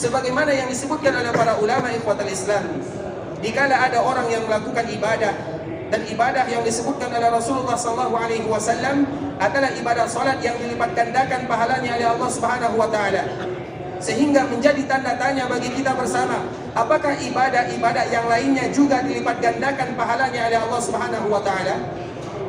Sebagaimana yang disebutkan oleh para ulama ikhwatal Islam, dikala ada orang yang melakukan ibadah, dan ibadah yang disebutkan oleh Rasulullah SAW adalah ibadah salat yang dilipat gandakan pahalanya oleh Allah Subhanahu wa taala. Sehingga menjadi tanda tanya bagi kita bersama, apakah ibadah-ibadah yang lainnya juga dilipat gandakan pahalanya oleh Allah Subhanahu wa taala?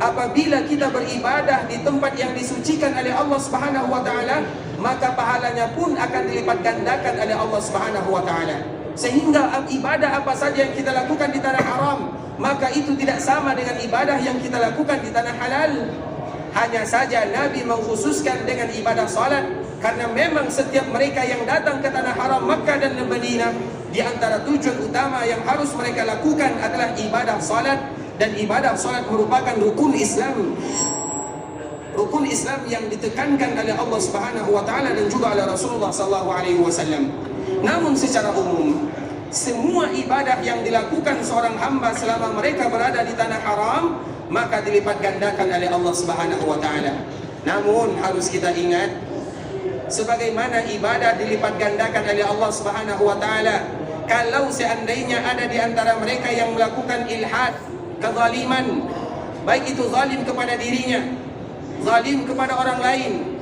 Apabila kita beribadah di tempat yang disucikan oleh Allah Subhanahu wa taala, maka pahalanya pun akan dilipat gandakan oleh Allah Subhanahu wa taala. Sehingga ibadah apa saja yang kita lakukan di tanah haram, maka itu tidak sama dengan ibadah yang kita lakukan di tanah halal. Hanya saja Nabi mengkhususkan dengan ibadah salat, karena memang setiap mereka yang datang ke tanah haram Makkah dan Madinah, di antara tujuan utama yang harus mereka lakukan adalah ibadah salat. Dan ibadah salat merupakan rukun Islam. Rukun Islam yang ditekankan oleh Allah Subhanahu wa taala dan juga oleh Rasulullah sallallahu alaihi wasallam. Namun secara umum, semua ibadah yang dilakukan seorang hamba selama mereka berada di tanah haram, maka dilipat gandakan oleh Allah Subhanahu wa taala. Namun harus kita ingat, sebagaimana ibadah dilipat gandakan oleh Allah Subhanahu wa taala, kalau seandainya ada di antara mereka yang melakukan ilhad, kezaliman, baik itu zalim kepada dirinya, zalim kepada orang lain,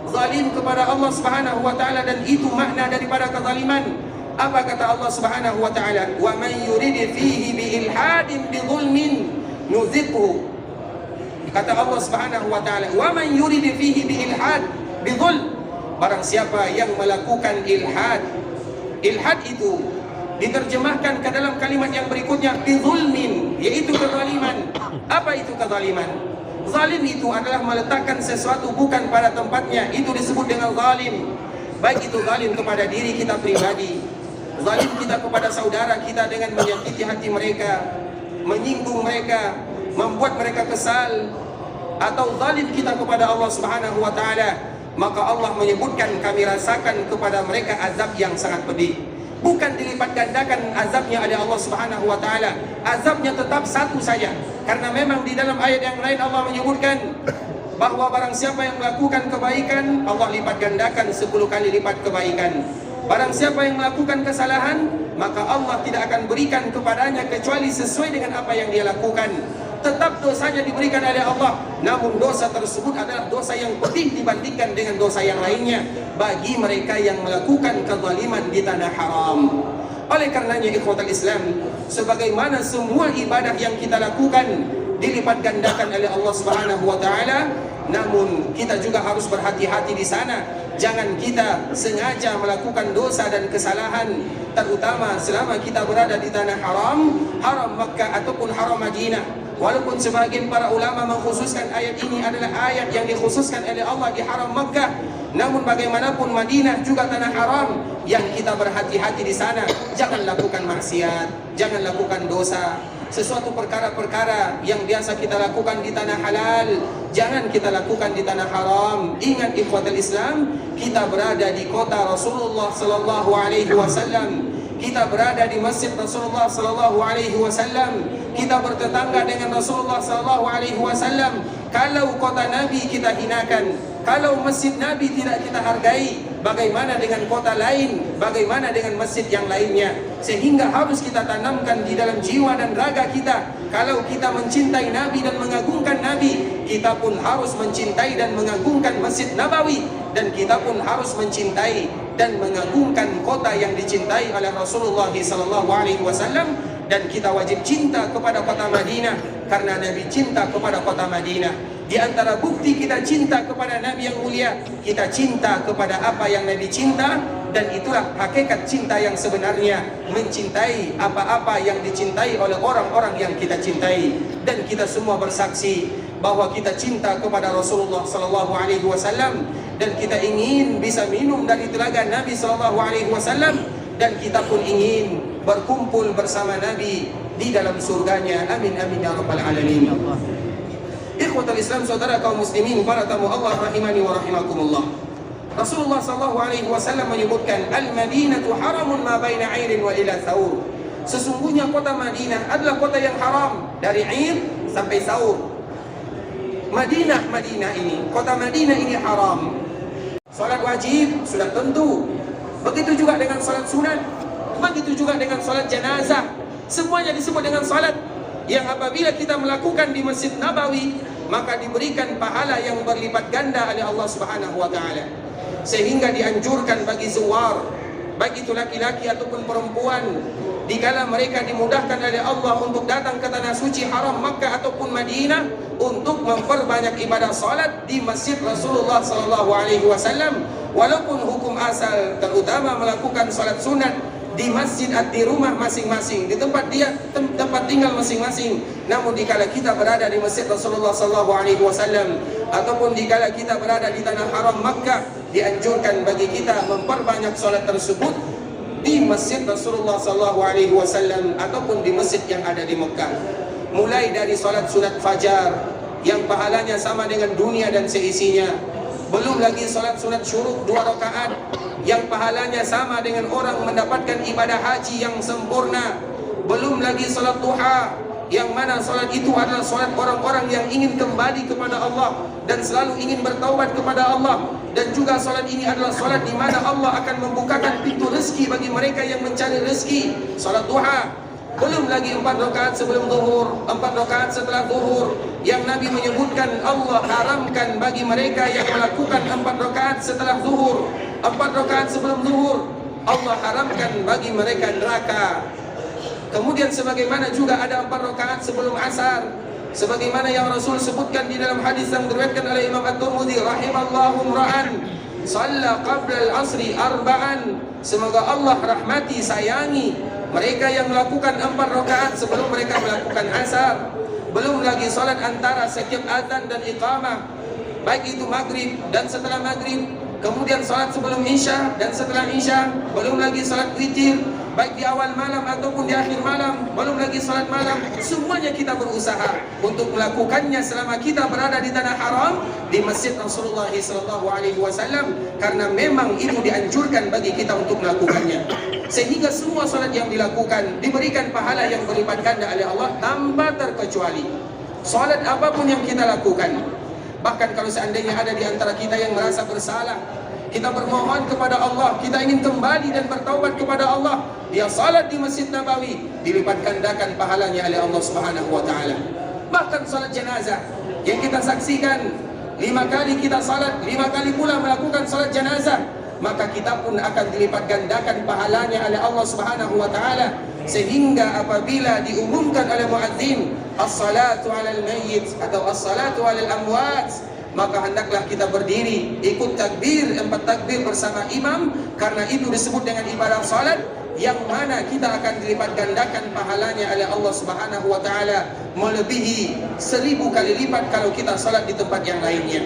zalim kepada Allah Subhanahu wa taala, dan itu makna daripada kezaliman. Apa kata Allah Subhanahu wa taala? Wa man yurid fihi bi ilhadin bi zulmin nuziqhu. Kata Allah Subhanahu wa taala, wa man yurid fihi bi ilhad bi zulm. Barang siapa yang melakukan ilhad, ilhad itu diterjemahkan ke dalam kalimat yang berikutnya, bi zulmin, yaitu kezaliman. Apa itu kezaliman? Zalim itu adalah meletakkan sesuatu bukan pada tempatnya, itu disebut dengan zalim. Baik itu zalim kepada diri kita pribadi, zalim kita kepada saudara kita dengan menyakiti hati mereka, menyinggung mereka, membuat mereka kesal, atau zalim kita kepada Allah Subhanahu wa taala, maka Allah menyebutkan kami rasakan kepada mereka azab yang sangat pedih. Bukan dilipat gandakan azabnya oleh Allah Subhanahu wa taala. Azabnya tetap satu saja. Karena memang di dalam ayat yang lain Allah menyebutkan bahwa barang siapa yang melakukan kebaikan, Allah lipat gandakan 10 kali lipat kebaikan. Barang siapa yang melakukan kesalahan, maka Allah tidak akan berikan kepadanya kecuali sesuai dengan apa yang dia lakukan. Tetap dosanya diberikan oleh Allah, namun dosa tersebut adalah dosa yang pedih dibandingkan dengan dosa yang lainnya bagi mereka yang melakukan kezaliman di tanah haram. Oleh karenanya ikhwatal Islam, sebagaimana semua ibadah yang kita lakukan dilipat gandakan oleh Allah Subhanahu wa taala, namun kita juga harus berhati-hati di sana. Jangan kita sengaja melakukan dosa dan kesalahan, terutama selama kita berada di tanah haram, haram Makkah ataupun haram Madinah. Walaupun sebagian para ulama mengkhususkan ayat ini adalah ayat yang dikhususkan oleh Allah di haram Makkah, namun bagaimanapun Madinah juga tanah haram, yang kita berhati-hati di sana. Jangan lakukan maksiat, jangan lakukan dosa. Sesuatu perkara-perkara yang biasa kita lakukan di tanah halal, jangan kita lakukan di tanah haram. Ingat ikhwatul Islam, kita berada di kota Rasulullah sallallahu alaihi wasallam. Kita berada di masjid Rasulullah sallallahu alaihi wasallam. Kita bertetangga dengan Rasulullah sallallahu alaihi wasallam. Kalau kota Nabi kita hinakan, kalau masjid Nabi tidak kita hargai, bagaimana dengan kota lain? Bagaimana dengan masjid yang lainnya? Sehingga harus kita tanamkan di dalam jiwa dan raga kita, kalau kita mencintai Nabi dan mengagungkan Nabi, kita pun harus mencintai dan mengagungkan Masjid Nabawi, dan kita pun harus mencintai dan mengagungkan kota yang dicintai oleh Rasulullah SAW. Dan kita wajib cinta kepada kota Madinah, karena Nabi cinta kepada kota Madinah. Di antara bukti kita cinta kepada Nabi yang mulia, kita cinta kepada apa yang Nabi cinta. Dan itulah hakikat cinta yang sebenarnya, mencintai apa-apa yang dicintai oleh orang-orang yang kita cintai. Dan kita semua bersaksi bahwa kita cinta kepada Rasulullah SAW, dan kita ingin bisa minum dari telaga Nabi SAW, dan kita pun ingin berkumpul bersama Nabi di dalam surganya. Amin amin ya rabbal alamin. Ikhwatul Islam, saudara kaum muslimin, para tamu Allah rahimani wa rahimakumullah. Rasulullah SAW menyebutkan, Al-Madinatu haramun ma baina Airin wa ila Thawr. Sesungguhnya kota Madinah adalah kota yang haram dari Air sampai Thawr. Madinah ini, kota Madinah ini haram. Salat wajib sudah tentu, Begitu juga dengan salat sunat, begitu juga dengan salat jenazah. Semuanya disebut dengan salat yang apabila kita melakukan di Masjid Nabawi, maka diberikan pahala yang berlipat ganda oleh Allah Subhanahu wa taala. Sehingga dianjurkan bagi zuwar, baik itu laki-laki ataupun perempuan, dikala mereka dimudahkan oleh Allah untuk datang ke tanah suci haram Makkah ataupun Madinah, untuk memperbanyak ibadah salat di Masjid Rasulullah sallallahu alaihi wasallam. Walaupun hukum asal terutama melakukan salat sunat di masjid atau di rumah masing-masing, di tempat tinggal masing-masing. Namun dikala kita berada di Masjid Rasulullah sallallahu alaihi wasallam ataupun dikala kita berada di tanah haram Makkah, dianjurkan bagi kita memperbanyak salat tersebut di Masjid Rasulullah sallallahu alaihi wasallam ataupun di masjid yang ada di Mekah. Mulai dari salat sunat fajar yang pahalanya sama dengan dunia dan seisinya, belum lagi salat sunat syuruk 2 rakaat yang pahalanya sama dengan orang mendapatkan ibadah haji yang sempurna. Belum lagi salat duha, yang mana salat itu adalah salat orang-orang yang ingin kembali kepada Allah dan selalu ingin bertaubat kepada Allah. Dan juga salat ini adalah salat di mana Allah akan membukakan pintu rezeki bagi mereka yang mencari rezeki. Salat duha. Belum lagi 4 rakaat sebelum zuhur, 4 rakaat setelah zuhur, yang Nabi menyebutkan Allah haramkan bagi mereka yang melakukan 4 rakaat setelah zuhur, 4 rakaat sebelum zuhur, Allah haramkan bagi mereka neraka. Kemudian sebagaimana juga ada 4 rakaat sebelum asar, sebagaimana yang Rasul sebutkan di dalam hadis yang diriwayatkan oleh Imam At-Tirmidzi, rahimallahu imra'an shalla qabla al-asri arba'an. Semoga Allah rahmati, sayangi mereka yang melakukan 4 rakaat sebelum mereka melakukan asar. Belum lagi salat antara setiap azan dan iqamah, baik itu maghrib dan setelah maghrib. Kemudian salat sebelum isya dan setelah isya. Belum lagi salat witir, baik di awal malam ataupun di akhir malam. Belum lagi salat malam. Semuanya kita berusaha untuk melakukannya selama kita berada di tanah haram, di Masjid Rasulullah SAW, karena memang itu dianjurkan bagi kita untuk melakukannya. Sehingga semua salat yang dilakukan diberikan pahala yang berlipat ganda oleh Allah tanpa terkecuali. Salat apapun yang kita lakukan, bahkan kalau seandainya ada di antara kita yang merasa bersalah, kita bermohon kepada Allah, kita ingin kembali dan bertaubat kepada Allah, dia salat di Masjid Nabawi, dilipat gandakan pahalanya oleh Allah Subhanahu wa taala. Bahkan salat jenazah yang kita saksikan, 5 kali kita salat, 5 kali pula melakukan salat jenazah, maka kita pun akan dilipat gandakan pahalanya oleh Allah Subhanahu wa taala. Sehingga apabila diumumkan oleh muadzin as-salatu 'alal mayyit atau as-salatu 'alal amwat, maka hendaklah kita berdiri ikut takbir, 4 takbir bersama imam, karena itu disebut dengan ibadah salat yang mana kita akan dilipat gandakan pahalanya oleh Allah Subhanahu wa taala melebihi 1000 kali lipat kalau kita salat di tempat yang lainnya.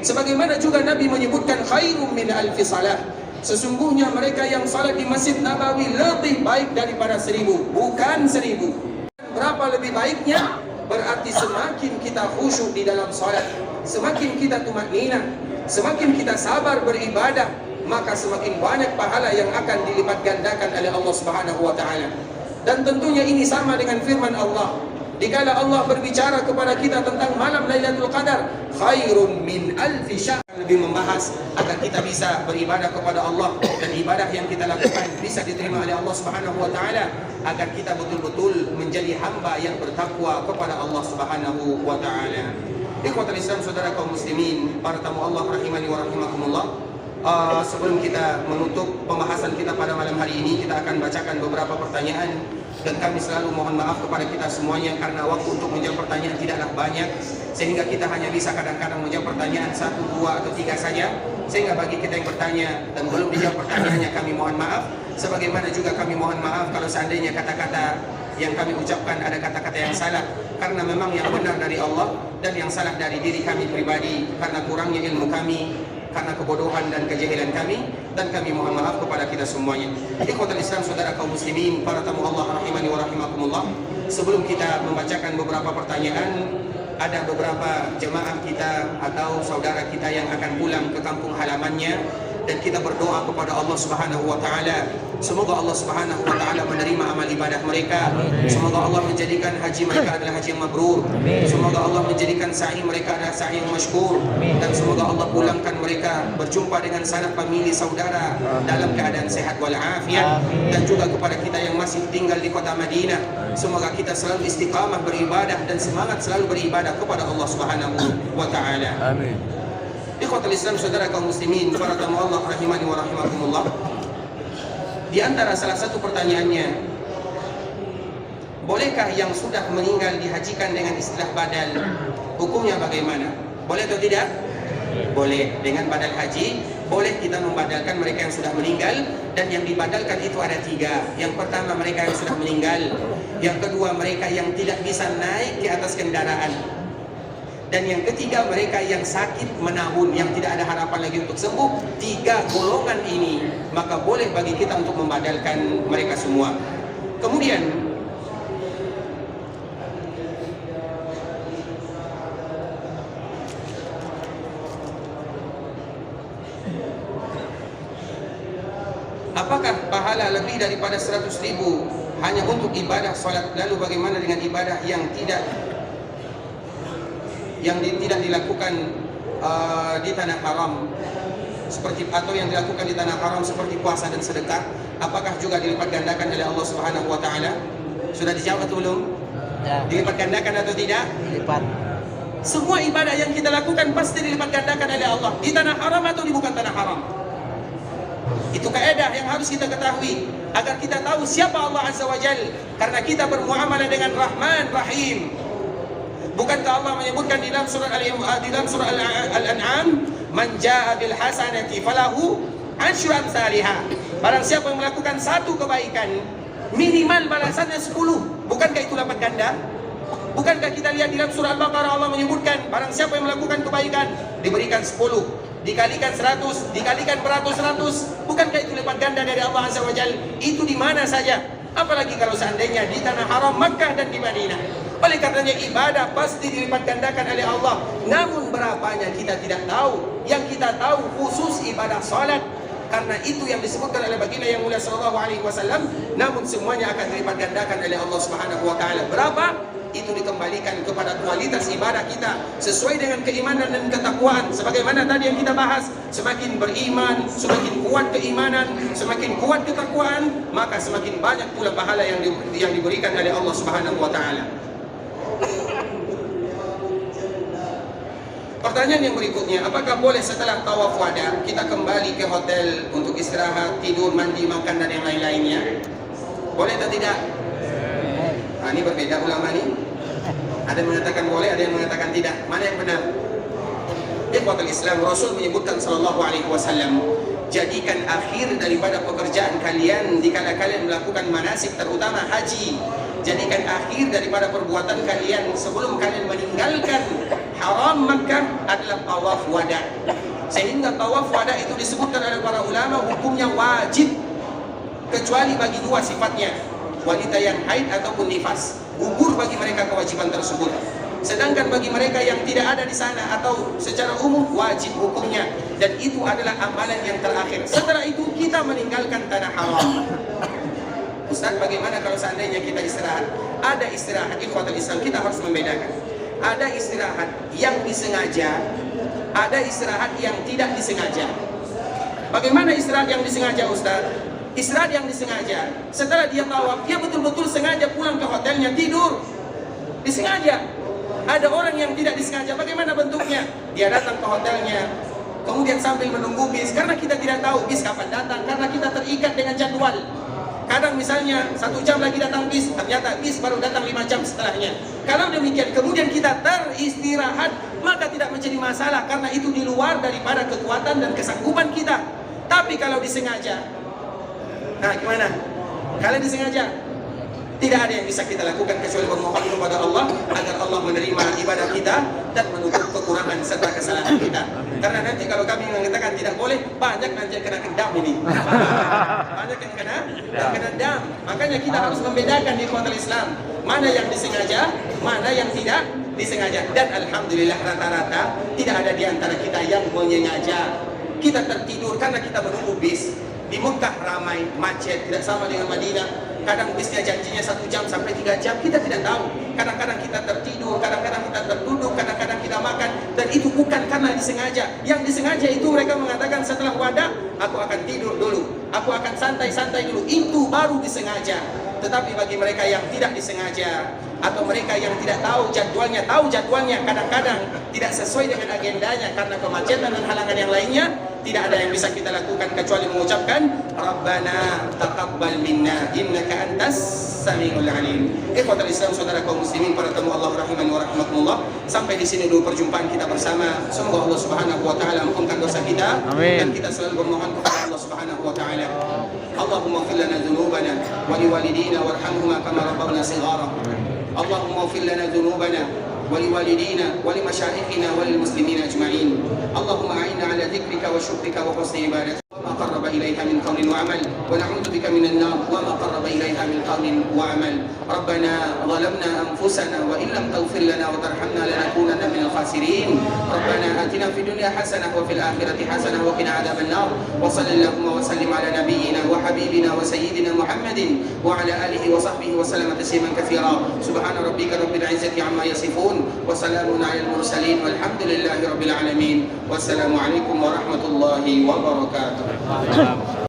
Sebagaimana juga Nabi menyebutkan khairum min alfi salah, sesungguhnya mereka yang salat di Masjid Nabawi lebih baik daripada 1000, bukan 1000. Berapa lebih baiknya? Berarti semakin kita khusyuk di dalam salat, semakin kita tumakninah, semakin kita sabar beribadah, maka semakin banyak pahala yang akan dilipat gandakan oleh Allah Subhanahu wa taala. Dan tentunya ini sama dengan firman Allah. Dikala Allah berbicara kepada kita tentang malam Lailatul Qadar, khairun min alfi syahr, lebih membahas agar kita bisa beribadah kepada Allah dan ibadah yang kita lakukan bisa diterima oleh Allah Subhanahu wa taala, agar kita betul-betul menjadi hamba yang bertakwa kepada Allah Subhanahu wa taala. Ikhwatul Islam, saudara kaum muslimin, para tamu Allah rahimani wa rahimakumullah. Sebelum kita menutup pembahasan kita pada malam hari ini, kita akan bacakan beberapa pertanyaan. Dan kami selalu mohon maaf kepada kita semuanya karena waktu untuk menjawab pertanyaan tidaklah banyak, sehingga kita hanya bisa kadang-kadang menjawab pertanyaan 1, 2, atau 3 saja. Sehingga bagi kita yang bertanya dan belum dijawab pertanyaannya, kami mohon maaf. Sebagaimana juga kami mohon maaf kalau seandainya kata-kata yang kami ucapkan ada kata-kata yang salah, karena memang yang benar dari Allah dan yang salah dari diri kami pribadi karena kurangnya ilmu kami, karena kebodohan dan kejahilan kami, dan kami mohon maaf kepada kita semuanya. Ikhwatul Islam, saudara kaum muslimin, para tamu Allah rahimani wa rahimakumullah. Sebelum kita membacakan beberapa pertanyaan, ada beberapa jemaah kita atau saudara kita yang akan pulang ke kampung halamannya dan kita berdoa kepada Allah Subhanahu wa taala. Semoga Allah Subhanahu wa taala menerima amal ibadah mereka. Semoga Allah menjadikan haji mereka adalah haji yang mabrur. Semoga Allah menjadikan sa'i mereka adalah sa'i yang masykur, dan semoga Allah pulangkan mereka berjumpa dengan sanak famili saudara dalam keadaan sehat walafiat. Dan juga kepada kita yang masih tinggal di kota Madinah, semoga kita selalu istiqamah beribadah dan semangat selalu beribadah kepada Allah Subhanahu wa taala. Amin. Ikhwatul Islam, saudara kaum muslimin, para tamu Allah rahimani wa rahimakumullah. Di antara salah satu pertanyaannya, bolehkah yang sudah meninggal dihajikan dengan istilah badal? Hukumnya bagaimana? Boleh atau tidak? Boleh. Dengan badal haji, boleh kita membadalkan mereka yang sudah meninggal. Dan yang dibadalkan itu ada 3. Yang pertama, mereka yang sudah meninggal. Yang kedua, mereka yang tidak bisa naik di atas kendaraan. Dan yang ketiga, mereka yang sakit menahun, yang tidak ada harapan lagi untuk sembuh. 3 golongan ini, maka boleh bagi kita untuk membadalkan mereka semua. Kemudian apakah pahala lebih daripada 100.000 hanya untuk ibadah salat? Lalu bagaimana dengan ibadah yang tidak dilakukan di tanah haram, seperti atau yang dilakukan di tanah haram seperti puasa dan sedekah? Apakah juga dilipat gandakan oleh Allah Subhanahu wa taala? Sudah dijawab atau belum? Ya. Dilipat gandakan atau tidak? Dilipat. Semua ibadah yang kita lakukan pasti dilipat gandakan oleh Allah, di tanah haram atau di bukan tanah haram. Itu kaidah yang harus kita ketahui agar kita tahu siapa Allah Azza wa Jalla, karena kita bermuamalah dengan Rahman Rahim. Bukankah Allah menyebutkan di dalam surah Al-An'am, "Man jaa'a bil hasanati falahu asyru amsalihha." Barang siapa yang melakukan satu kebaikan, minimal balasannya 10. Bukankah itu lipat ganda? Bukankah kita lihat di dalam surah Al-Baqarah Allah menyebutkan barang siapa yang melakukan kebaikan diberikan 10, dikalikan 100, dikalikan beratus-ratus. Bukankah itu lipat ganda dari Allah Azza wa Jalla? Itu di mana saja. Apalagi kalau seandainya di tanah haram Makkah dan di Madinah. Oleh karenanya ibadah pasti dilipat gandakan oleh Allah. Namun berapanya kita tidak tahu. Yang kita tahu khusus ibadah salat, karena itu yang disebutkan oleh baginda yang mulia sallallahu alaihi wasallam. Namun semuanya akan dilipat gandakan oleh Allah Subhanahu wa taala. Berapa? Itu dikembalikan kepada kualitas ibadah kita sesuai dengan keimanan dan ketakwaan. Sebagaimana tadi yang kita bahas, semakin beriman, semakin kuat keimanan, semakin kuat ketakwaan, maka semakin banyak pula pahala yang diberikan oleh Allah Subhanahu wa taala. Pertanyaan yang berikutnya, apakah boleh setelah tawaf wada kita kembali ke hotel untuk istirahat, tidur, mandi, makan dan yang lain-lainnya? Boleh atau tidak? Nah, ini berbeda ulama nih. Ada yang mengatakan boleh, ada yang mengatakan tidak. Mana yang benar? Ikhwatul Islam, Rasul menyebutkan sallallahu alaihi wasallam, jadikan akhir daripada pekerjaan kalian dikala kalian melakukan manasik, terutama haji. Jadikan akhir daripada perbuatan kalian sebelum kalian meninggalkan haram Makkah adalah tawaf wada. Sehingga tawaf wada itu disebutkan oleh para ulama hukumnya wajib, kecuali bagi 2 sifatnya, wanita yang haid ataupun nifas. Gugur bagi mereka kewajiban tersebut. Sedangkan bagi mereka yang tidak ada di sana atau secara umum wajib hukumnya, dan itu adalah amalan yang terakhir. Setelah itu kita meninggalkan tanah haram. Ustaz, bagaimana kalau seandainya kita istirahat? Ada istirahat, ikhwatul Islam, kita harus membedakan. Ada istirahat yang disengaja, ada istirahat yang tidak disengaja. Bagaimana istirahat yang disengaja, Ustaz? Istirahat yang disengaja, setelah dia tawaf, dia betul-betul sengaja pulang ke hotelnya tidur. Disengaja. Ada orang yang tidak disengaja, bagaimana bentuknya? Dia datang ke hotelnya, kemudian sambil menunggu bis, karena kita tidak tahu bis kapan datang, karena kita terikat dengan jadwal. Kadang misalnya 1 jam lagi datang bis, ternyata bis baru datang 5 jam setelahnya. Kalau demikian kemudian kita teristirahat, maka tidak menjadi masalah, karena itu di luar daripada kekuatan dan kesanggupan kita. Tapi kalau disengaja, nah gimana? Kalau disengaja, tidak ada yang bisa kita lakukan kecuali bermohon kepada Allah agar Allah menerima ibadah kita dan menutup kekurangan serta kesalahan kita. Karena nanti kalau kami mengatakan tidak boleh, banyak nanti yang kena dam ini. Banyak yang kena dam. Makanya kita harus membedakan di ikhwatul Islam, mana yang disengaja, mana yang tidak disengaja. Dan alhamdulillah rata-rata tidak ada di antara kita yang menyengaja. kita tertidur karena kita menunggu bis. Di Mekah ramai, macet, tidak sama dengan Madinah. Kadang bisnya janjinya 1 jam sampai 3 jam, kita tidak tahu. Kadang-kadang kita tertidur, kadang-kadang kita terduduk, kadang-kadang kita makan. Dan itu bukan karena disengaja. Yang disengaja itu mereka mengatakan setelah wada, aku akan tidur dulu, aku akan santai-santai dulu. Itu baru disengaja. Tetapi bagi mereka yang tidak disengaja, atau mereka yang tidak tahu jadwalnya kadang-kadang tidak sesuai dengan agendanya karena kemacetan dan halangan yang lainnya, tidak ada yang bisa kita lakukan kecuali mengucapkan Rabbana taqabbal minna innaka antas samiul alim. Ikhwatal Islam, saudara kaum muslimin, para tamu Allah rahimani wa rahimakumullah. Sampai di sini dulu perjumpaan kita bersama. Semoga Allah Subhanahu wa taala mengampunkan dosa kita. Amin. Dan kita selalu bermohon kepada Allah Subhanahu wa taala, Allahumma ighfir lana dzunubana wa liwalidina warhamhuma kama rabbawna shighara. Allahumma ighfir lana dzunubana wa liwalidina wa limasyayikhina wa lilmuslimina ajma'in. Allahumma a'inna ala dzikrika wa syukrika wa husni ibadatik. وما قرب إليها من قول وعمل ونعوذ بك من النار وما قرب إليها من قول وعمل. ربنا ظلمنا أنفسنا وإن لم تغفر لنا وترحمنا لنكونن من الخاسرين. ربنا آتنا في الدنيا حسنة وفي الآخرة حسنة وقنا عذاب النار. وصلى اللهم وسلم على نبينا وحبيبنا وسيدنا محمد وعلى آله وصحبه وسلم تسليما كثيرا. سبحان ربك رب العزة عما يصفون وسلام على المرسلين والحمد لله رب العالمين. والسلام عليكم ورحمة الله وبركاته.